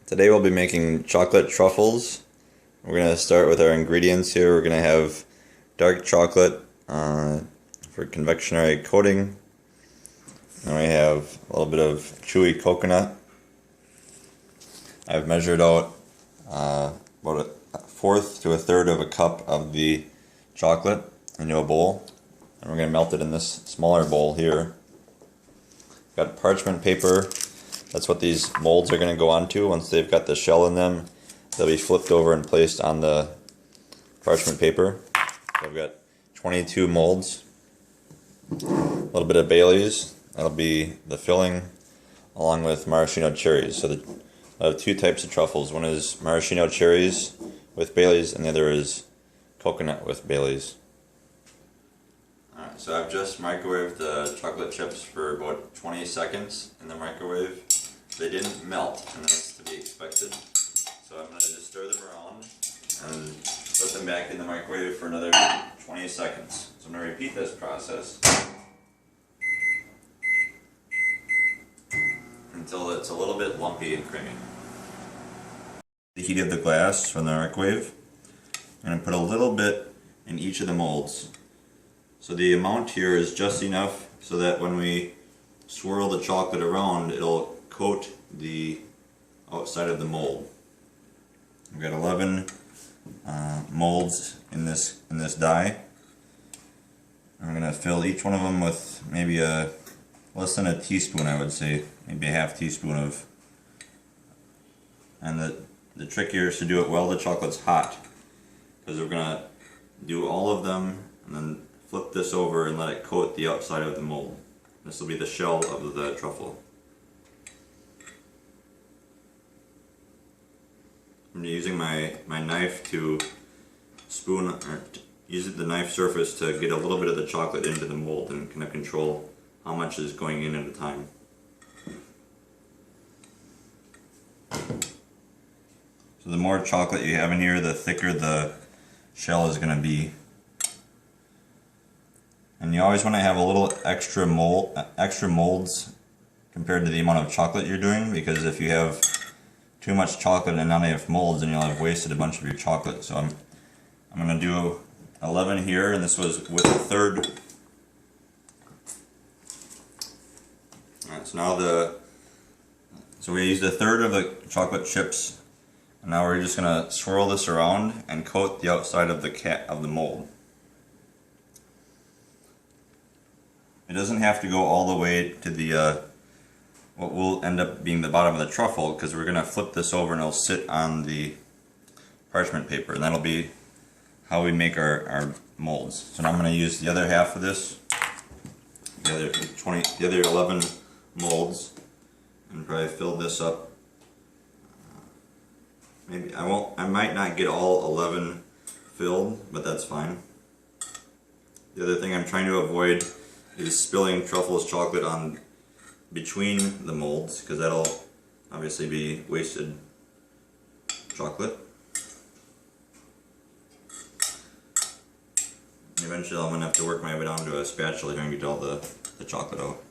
Today we'll be making chocolate truffles. We're going to start with our ingredients here. We're going to have dark chocolate for convectionary coating. And we have a little bit of chewy coconut. I've measured out about a fourth to a third of a cup of the chocolate into a bowl. And we're going to melt it in this smaller bowl here. Got parchment paper. That's what these molds are going to go onto. Once they've got the shell in them, they'll be flipped over and placed on the parchment paper. So I've got 22 molds. A little bit of Bailey's. That'll be the filling, along with maraschino cherries. So I have two types of truffles. One is maraschino cherries with Bailey's, and the other is coconut with Bailey's. Alright, so I've just microwaved the chocolate chips for about 20 seconds in the microwave. They didn't melt, and that's to be expected. So I'm going to just stir them around and put them back in the microwave for another 20 seconds. So I'm going to repeat this process until it's a little bit lumpy and creamy. The heat of the glass from the microwave, I'm going to put a little bit in each of the molds. So the amount here is just enough so that when we swirl the chocolate around, it'll coat the outside of the mold. We've got 11 molds in this die. I'm going to fill each one of them with maybe less than a teaspoon, I would say, maybe a half teaspoon of. And the trick here is to do it while the chocolate's hot, because we're going to do all of them and then flip this over and let it coat the outside of the mold. This will be the shell of the truffle. I'm using my knife to spoon, or use the knife surface to get a little bit of the chocolate into the mold and kind of control how much is going in at a time. So the more chocolate you have in here, the thicker the shell is going to be. And you always want to have a little extra molds compared to the amount of chocolate you're doing, because if you have too much chocolate and not enough molds, then you'll have wasted a bunch of your chocolate. So I'm going to do 11 here, and this was with a third. Alright, so we used a third of the chocolate chips, and now we're just going to swirl this around and coat the outside of the mold. It doesn't have to go all the way to the what will end up being the bottom of the truffle, because we're going to flip this over and it'll sit on the parchment paper, and that'll be how we make our molds. So now I'm going to use the other half of this, the other 11 molds, and probably fill this up. Maybe I might not get all 11 filled, but that's fine. The other thing I'm trying to avoid is spilling truffles chocolate on between the molds, because that'll obviously be wasted chocolate. And eventually I'm going to have to work my way down to a spatula here and get all the chocolate out.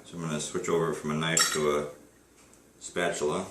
So I'm going to switch over from a knife to a spatula.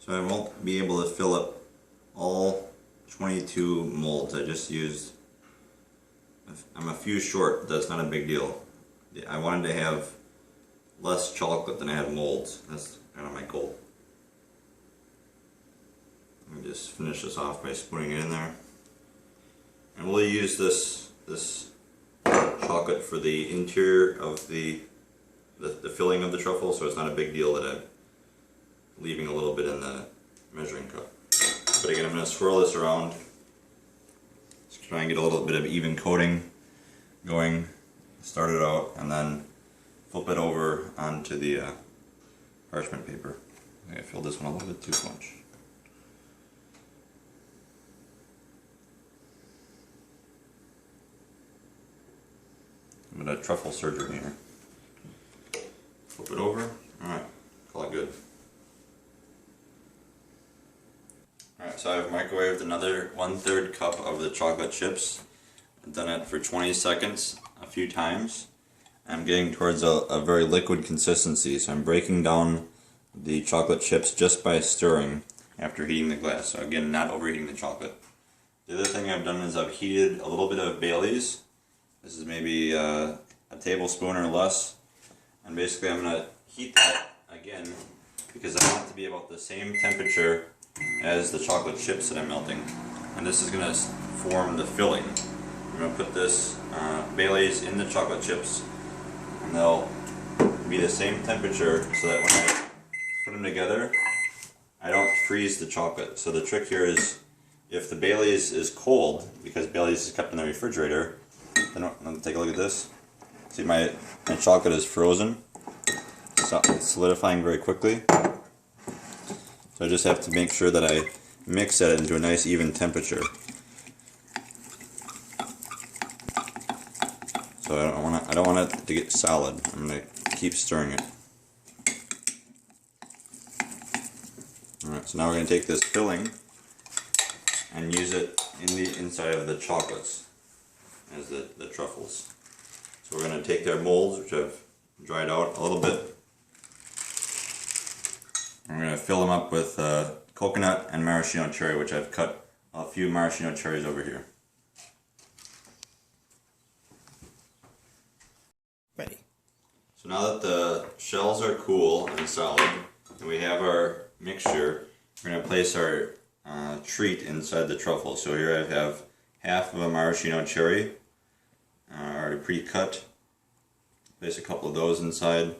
So I won't be able to fill up all 22 molds. I just used, I'm a few short, but that's not a big deal. I wanted to have less chocolate than I had molds. That's kind of my goal. Let me just finish this off by spooning it in there. And we'll use this chocolate for the interior of the the filling of the truffle, so it's not a big deal that I'm leaving a little bit in the measuring cup. But again, I'm going to swirl this around, just try and get a little bit of even coating going, start it out, and then flip it over onto the parchment paper. I think I filled this one a little bit too much. I'm going to truffle surgery here. Flip it over. Alright, call it good. Alright, so I've microwaved another 1/3 cup of the chocolate chips. I've done it for 20 seconds a few times. I'm getting towards a very liquid consistency, so I'm breaking down the chocolate chips just by stirring after heating the glass. So again, not overheating the chocolate. The other thing I've done is I've heated a little bit of Bailey's. This is maybe a tablespoon or less. And basically I'm going to heat that again because I want it to be about the same temperature as the chocolate chips that I'm melting. And this is going to form the filling. I'm going to put this Bailey's in the chocolate chips, and they'll be the same temperature so that when I put them together, I don't freeze the chocolate. So the trick here is, if the Bailey's is cold, because Bailey's is kept in the refrigerator, then take a look at this. See, my chocolate is frozen. It's solidifying very quickly. So I just have to make sure that I mix that into a nice even temperature. So I don't want it to get solid. I'm going to keep stirring it. Alright, so now we're going to take this filling and use it in the inside of the chocolates as the truffles. So we're going to take their molds, which I've dried out a little bit. I'm going to fill them up with coconut and maraschino cherry, which I've cut a few maraschino cherries over here. Ready. So now that the shells are cool and solid, and we have our mixture, we're going to place our treat inside the truffle. So here I have half of a maraschino cherry, already pre-cut. Place a couple of those inside.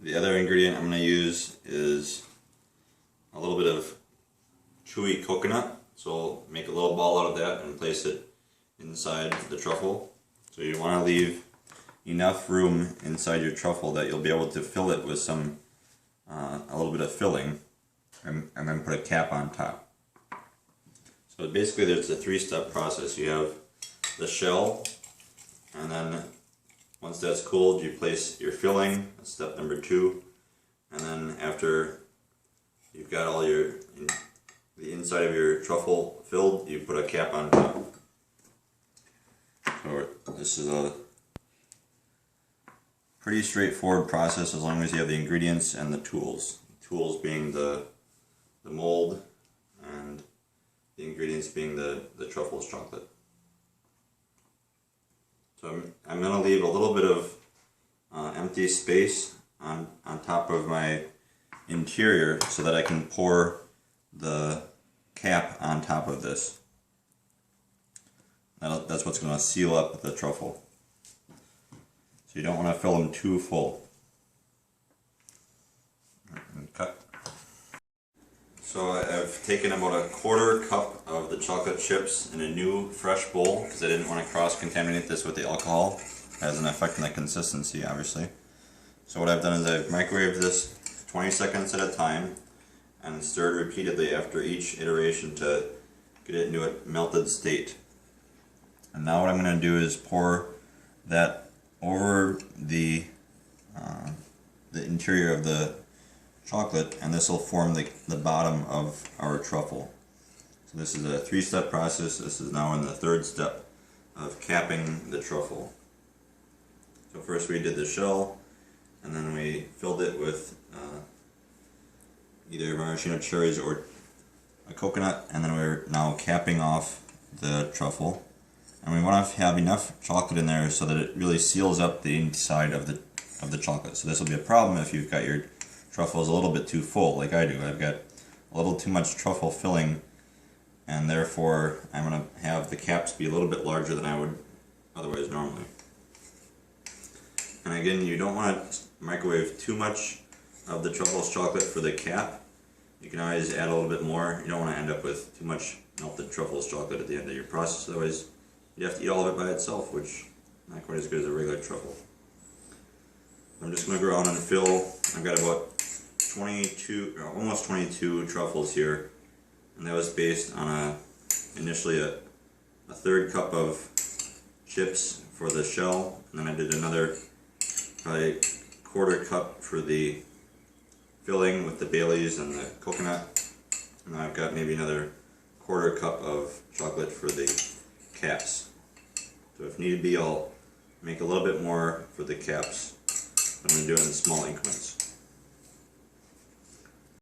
The other ingredient I'm going to use is a little bit of chewy coconut. So I'll make a little ball out of that and place it inside the truffle. So you want to leave enough room inside your truffle that you'll be able to fill it with some a little bit of filling, and then put a cap on top. So basically there's a 3-step process. You have the shell, and then once that's cooled, you place your filling, that's step number 2, and then after you've got all the inside of your truffle filled, you put a cap on top. So this is a pretty straightforward process as long as you have the ingredients and the tools. The tools being the mold, and the ingredients being the truffles chocolate. So I'm going to leave a little bit of empty space on top of my interior so that I can pour the cap on top of this. That's what's going to seal up the truffle. So you don't want to fill them too full. And cut. So I've taken about a 1/4 cup of the chocolate chips in a new fresh bowl because I didn't want to cross-contaminate this with the alcohol. It has an effect on the consistency, obviously. So what I've done is I've microwaved this 20 seconds at a time and stirred repeatedly after each iteration to get it into a melted state. And now what I'm going to do is pour that over the interior of the chocolate, and this will form the bottom of our truffle. So this is a 3-step process. This is now in the 3rd step of capping the truffle. So first we did the shell, and then we filled it with either maraschino cherries or a coconut, and then we're now capping off the truffle. And we want to have enough chocolate in there so that it really seals up the inside of the chocolate. So this will be a problem if you've got your truffles a little bit too full, like I do. I've got a little too much truffle filling, and therefore I'm going to have the caps be a little bit larger than I would otherwise normally. And again, you don't want to microwave too much of the truffles chocolate for the cap. You can always add a little bit more. You don't want to end up with too much melted truffles chocolate at the end of your process, otherwise you have to eat all of it by itself, which is not quite as good as a regular truffle. I'm just going to go around and fill. I've got about 22, almost 22 truffles here, and that was based on initially a third cup of chips for the shell, and then I did another probably quarter cup for the filling with the Baileys and the coconut, and then I've got maybe another quarter cup of chocolate for the caps. So if need be, I'll make a little bit more for the caps. I'm going to do it in small increments.